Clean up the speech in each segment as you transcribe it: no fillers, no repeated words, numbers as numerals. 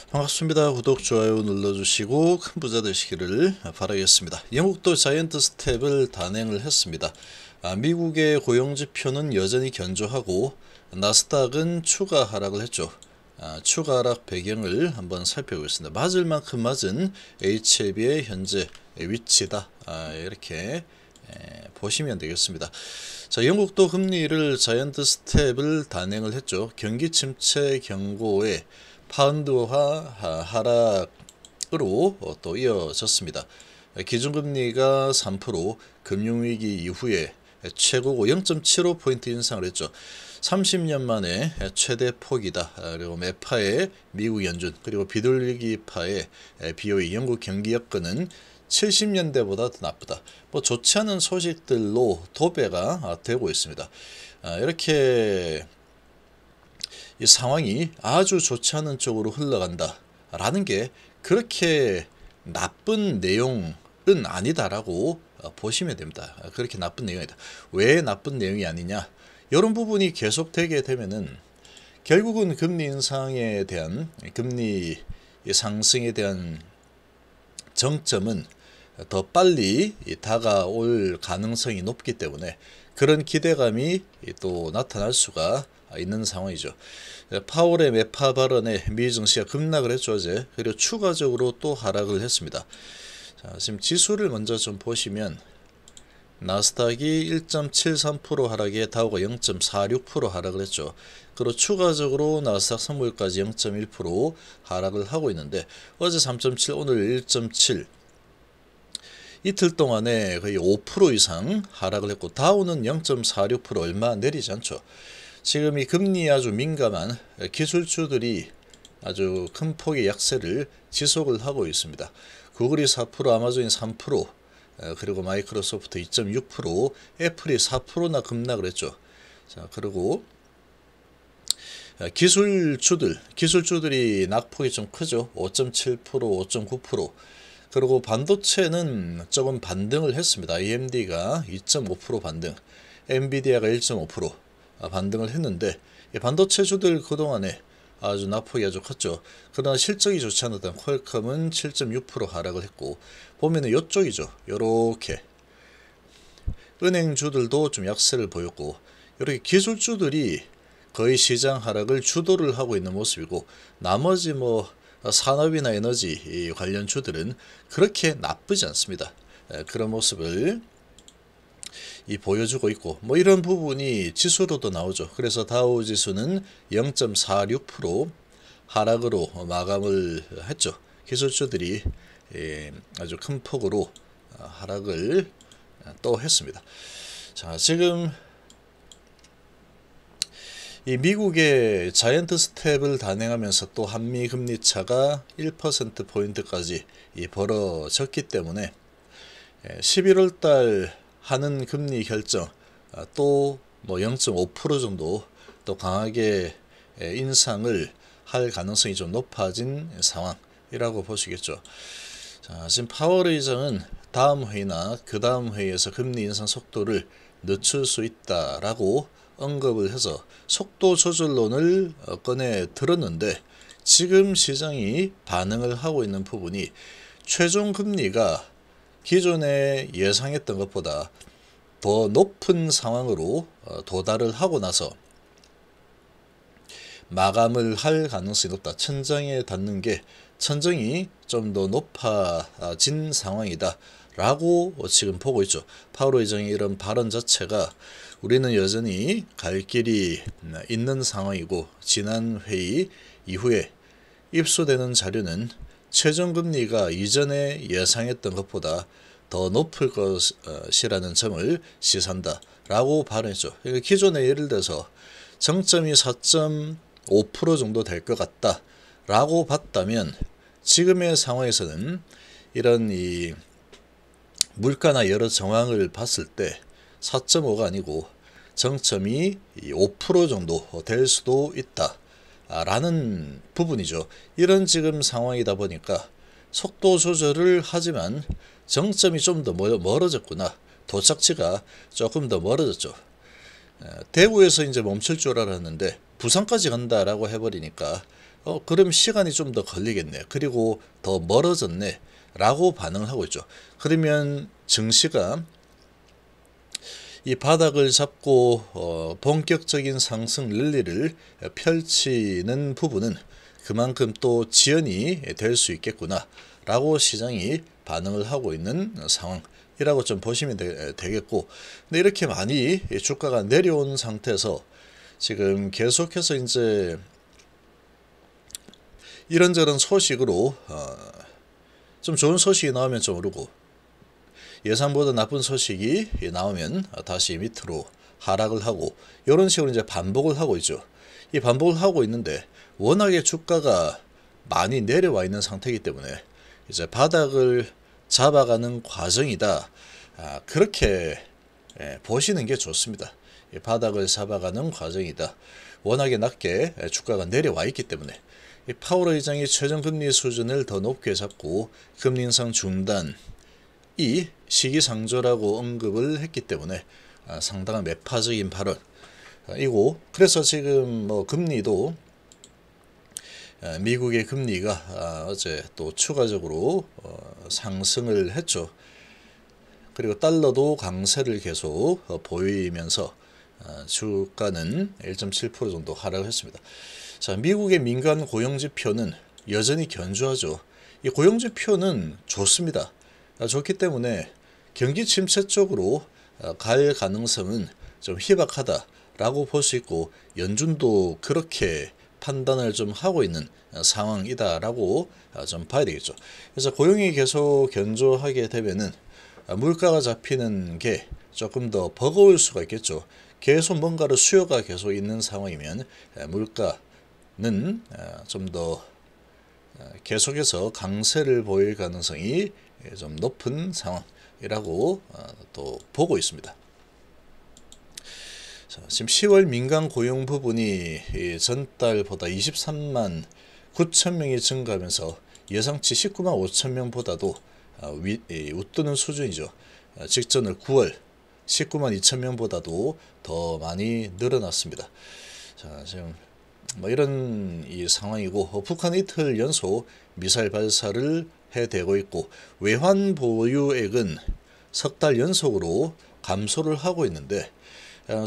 반갑습니다. 구독, 좋아요 눌러주시고 큰 부자 되시기를 바라겠습니다. 영국도 자이언트 스텝을 단행을 했습니다. 미국의 고용지표는 여전히 견조하고 나스닥은 추가 하락을 했죠. 추가 하락 배경을 한번 살펴보겠습니다. 맞을 만큼 맞은 HLB의 현재 위치다. 이렇게 보시면 되겠습니다. 자, 영국도 금리를 자이언트 스텝을 단행을 했죠. 경기 침체 경고에 파운드화 하락으로 또 이어졌습니다. 기준금리가 3%, 금융위기 이후에 최고고 0.75포인트 인상을 했죠. 30년 만에 최대 폭이다. 그리고 매파의 미국 연준, 그리고 비둘기파의 BOE 영국 경기 여건은 70년대보다 더 나쁘다. 뭐 좋지 않은 소식들로 도배가 되고 있습니다. 이렇게 이 상황이 아주 좋지 않은 쪽으로 흘러간다 라는 게 그렇게 나쁜 내용은 아니다라고 보시면 됩니다. 그렇게 나쁜 내용이다. 왜 나쁜 내용이 아니냐, 이런 부분이 계속되게 되면은 결국은 금리 인상에 대한, 금리 상승에 대한 정점은 더 빨리 다가올 가능성이 높기 때문에 그런 기대감이 또 나타날 수가 있는 상황이죠. 파월의 매파 발언에 미 증시가 급락을 했죠, 어제. 그리고 추가적으로 또 하락을 했습니다. 자, 지금 지수를 먼저 좀 보시면 나스닥이 1.73% 하락에 다우가 0.46% 하락을 했죠. 그리고 추가적으로 나스닥 선물까지 0.1% 하락을 하고 있는데 어제 3.7, 오늘 1.7, 이틀 동안에 거의 5% 이상 하락을 했고 다우는 0.46% 얼마 내리지 않죠. 지금 이 금리에 아주 민감한 기술주들이 아주 큰 폭의 약세를 지속을 하고 있습니다. 구글이 4%, 아마존이 3%, 그리고 마이크로소프트 2.6%, 애플이 4%나 급락을 했죠. 자, 그리고 기술주들이 낙폭이 좀 크죠. 5.7%, 5.9%. 그리고 반도체는 조금 반등을 했습니다. AMD가 2.5% 반등, 엔비디아가 1.5% 반등을 했는데 반도체주들 그동안에 아주 낙폭이 아주 컸죠. 그러나 실적이 좋지 않았던 퀄컴은 7.6% 하락을 했고, 보면은 이쪽이죠. 요렇게 은행주들도 좀 약세를 보였고, 이렇게 기술주들이 거의 시장 하락을 주도를 하고 있는 모습이고, 나머지 뭐 산업이나 에너지 관련 주들은 그렇게 나쁘지 않습니다. 그런 모습을 보여주고 있고, 뭐 이런 부분이 지수로도 나오죠. 그래서 다우 지수는 0.46% 하락으로 마감을 했죠. 기술주들이 아주 큰 폭으로 하락을 또 했습니다. 자, 지금 이 미국의 자이언트 스텝을 단행하면서 또 한미 금리 차가 1%포인트까지 벌어졌기 때문에 11월 달 하는 금리 결정 또 뭐 0.5% 정도 또 강하게 인상을 할 가능성이 좀 높아진 상황이라고 보시겠죠. 자, 지금 파월 의장은 다음 회의나 그 다음 회의에서 금리 인상 속도를 늦출 수 있다라고 언급을 해서 속도 조절론을 꺼내 들었는데, 지금 시장이 반응을 하고 있는 부분이 최종 금리가 기존에 예상했던 것보다 더 높은 상황으로 도달을 하고 나서 마감을 할 가능성이 높다. 천정에 닿는 게 천정이 좀 더 높아진 상황이다 라고 지금 보고 있죠. 파월 의장의 이런 발언 자체가 우리는 여전히 갈 길이 있는 상황이고, 지난 회의 이후에 입수되는 자료는 최종금리가 이전에 예상했던 것보다 더 높을 것이라는 점을 시사한다 라고 발언했죠. 그러니까 기존에 예를 들어서 정점이 4.5% 정도 될 것 같다 라고 봤다면, 지금의 상황에서는 이런 이 물가나 여러 정황을 봤을 때 4.5가 아니고 정점이 5% 정도 될 수도 있다 라는 부분이죠. 이런 지금 상황이다 보니까 속도 조절을 하지만 정점이 좀 더 멀어졌구나, 도착지가 조금 더 멀어졌죠. 대구에서 이제 멈출 줄 알았는데 부산까지 간다라고 해버리니까 그럼 시간이 좀 더 걸리겠네. 그리고 더 멀어졌네. 라고 반응을 하고 있죠. 그러면 증시가 이 바닥을 잡고 본격적인 상승 랠리를 펼치는 부분은 그만큼 또 지연이 될 수 있겠구나 라고 시장이 반응을 하고 있는 상황이라고 좀 보시면 되겠고, 근데 이렇게 많이 주가가 내려온 상태에서 지금 계속해서 이제 이런저런 소식으로 좀 좋은 소식이 나오면 좀 오르고 예상보다 나쁜 소식이 나오면 다시 밑으로 하락을 하고 이런 식으로 이제 반복을 하고 있죠. 이 반복을 하고 있는데 워낙에 주가가 많이 내려와 있는 상태이기 때문에 이제 바닥을 잡아가는 과정이다. 그렇게 보시는 게 좋습니다. 바닥을 잡아가는 과정이다. 워낙에 낮게 주가가 내려와 있기 때문에 파월 의장이 최저금리 수준을 더 높게 잡고 금리 인상 중단이 시기상조라고 언급을 했기 때문에 상당한 매파적인 발언이고, 그래서 지금 뭐 금리도 미국의 금리가 어제 또 추가적으로 상승을 했죠. 그리고 달러도 강세를 계속 보이면서 주가는 1.7% 정도 하락을 했습니다. 자, 미국의 민간 고용지표는 여전히 견조하죠. 이 고용지표는 좋습니다. 좋기 때문에 경기 침체 쪽으로 갈 가능성은 좀 희박하다라고 볼 수 있고, 연준도 그렇게 판단을 좀 하고 있는 상황이다라고 좀 봐야 되겠죠. 그래서 고용이 계속 견조하게 되면은 물가가 잡히는 게 조금 더 버거울 수가 있겠죠. 계속 뭔가를 수요가 계속 있는 상황이면 물가는 좀 더 계속해서 강세를 보일 가능성이 좀 높은 상황이라고 또 보고 있습니다. 자, 지금 10월 민간 고용 부분이 전달보다 23만 9천 명이 증가하면서 예상치 19만 5천 명보다도 웃도는 수준이죠. 직전을 9월 19만 2천 명보다도 더 많이 늘어났습니다. 자, 지금 뭐 이런 이 상황이고, 북한이 이틀 연속 미사일 발사를 해대고 있고, 외환 보유액은 석 달 연속으로 감소를 하고 있는데,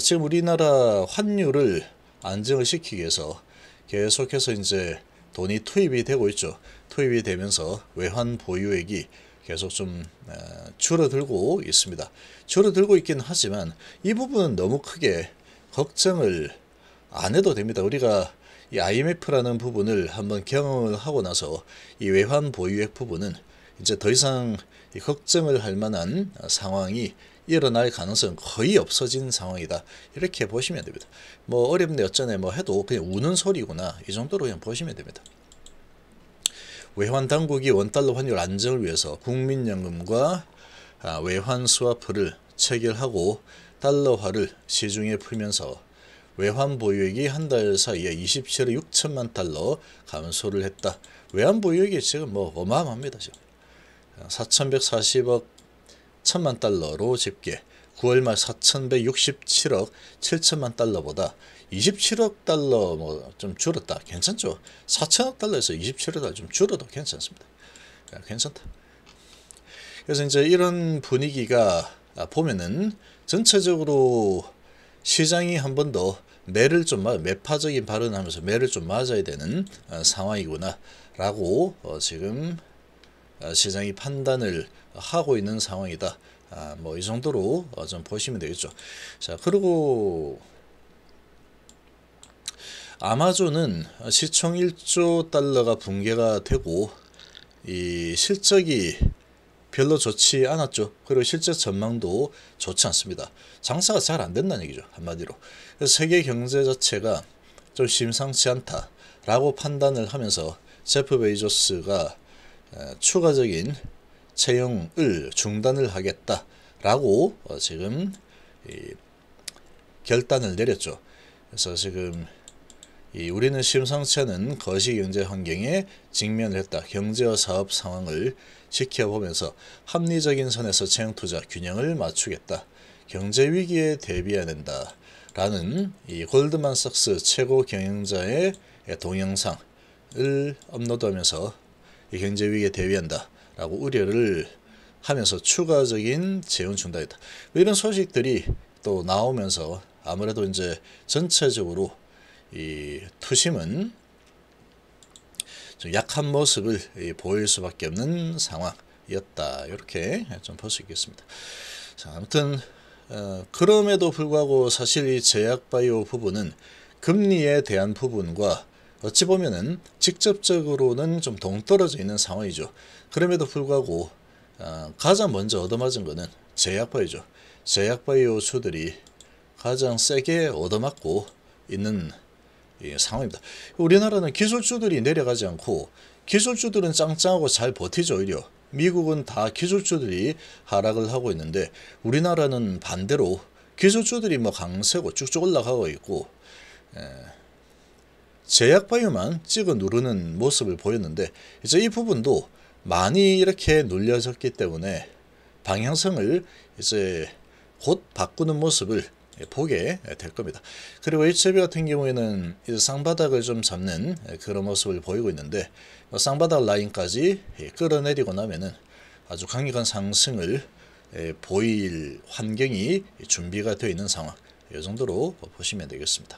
지금 우리나라 환율을 안정을 시키기 위해서 계속해서 이제 돈이 투입이 되고 있죠. 투입이 되면서 외환 보유액이 계속 좀 줄어들고 있습니다. 줄어들고 있긴 하지만 이 부분은 너무 크게 걱정을 안 해도 됩니다. 우리가 이 IMF라는 부분을 한번 경험을 하고 나서 이 외환 보유액 부분은 이제 더 이상 걱정을 할 만한 상황이 일어날 가능성은 거의 없어진 상황이다. 이렇게 보시면 됩니다. 뭐 어렵네 어쩌네 뭐 해도 그냥 우는 소리구나, 이 정도로 그냥 보시면 됩니다. 외환 당국이 원달러 환율 안정을 위해서 국민연금과 외환 스와프를 체결하고 달러화를 시중에 풀면서 외환 보유액이 한 달 사이에 27억 6천만 달러 감소를 했다. 외환 보유액이 지금 뭐 어마어마합니다. 지금 4,140억 1천만 달러로 집계, 9월 말 4,167억 7천만 달러보다 27억 달러 뭐 좀 줄었다. 괜찮죠? 4천억 달러에서 27억 달러 좀 줄어도 괜찮습니다. 괜찮다. 그래서 이제 이런 분위기가 보면은 전체적으로 시장이 한 번 더 매를 좀 매파적인 발언하면서 매를 좀 맞아야 되는 상황이구나 라고 지금 시장이 판단을 하고 있는 상황이다. 뭐 이 정도로 좀 보시면 되겠죠. 자, 그리고 아마존은 시총 1조 달러가 붕괴가 되고 이 실적이 별로 좋지 않았죠. 그리고 실제 전망도 좋지 않습니다. 장사가 잘 안 된다는 얘기죠. 한마디로. 그래서 세계 경제 자체가 좀 심상치 않다라고 판단을 하면서 제프 베이조스가 추가적인 채용을 중단을 하겠다라고 지금 결단을 내렸죠. 그래서 지금 우리는 심상치 않은 거시경제 환경에 직면을 했다. 경제와 사업 상황을 지켜보면서 합리적인 선에서 채용 투자 균형을 맞추겠다. 경제 위기에 대비해야 된다. 라는 이 골드만삭스 최고 경영자의 동영상을 업로드하면서 이 경제 위기에 대비한다 라고 우려를 하면서 추가적인 재원 충당이다. 이런 소식들이 또 나오면서 아무래도 이제 전체적으로 이 투심은 좀 약한 모습을 보일 수밖에 없는 상황이었다. 이렇게 좀 볼 수 있겠습니다. 자, 아무튼 그럼에도 불구하고 사실 이 제약바이오 부분은 금리에 대한 부분과 어찌 보면은 직접적으로는 좀 동떨어져 있는 상황이죠. 그럼에도 불구하고 가장 먼저 얻어맞은 거는 제약바이오죠. 제약바이오 주들이 가장 세게 얻어맞고 있는 상황입니다. 우리나라는 기술주들이 내려가지 않고 기술주들은 짱짱하고 잘 버티죠. 오히려 미국은 다 기술주들이 하락을 하고 있는데 우리나라는 반대로 기술주들이 뭐 강세고 쭉쭉 올라가고 있고 제약바이오만 찍어 누르는 모습을 보였는데 이제 이 부분도 많이 이렇게 눌려졌기 때문에 방향성을 이제 곧 바꾸는 모습을 보게 될 겁니다. 그리고 HLB 같은 경우에는 이제 쌍바닥을 좀 잡는 그런 모습을 보이고 있는데 쌍바닥 라인까지 끌어내리고 나면은 아주 강력한 상승을 보일 환경이 준비가 되어 있는 상황, 이 정도로 보시면 되겠습니다.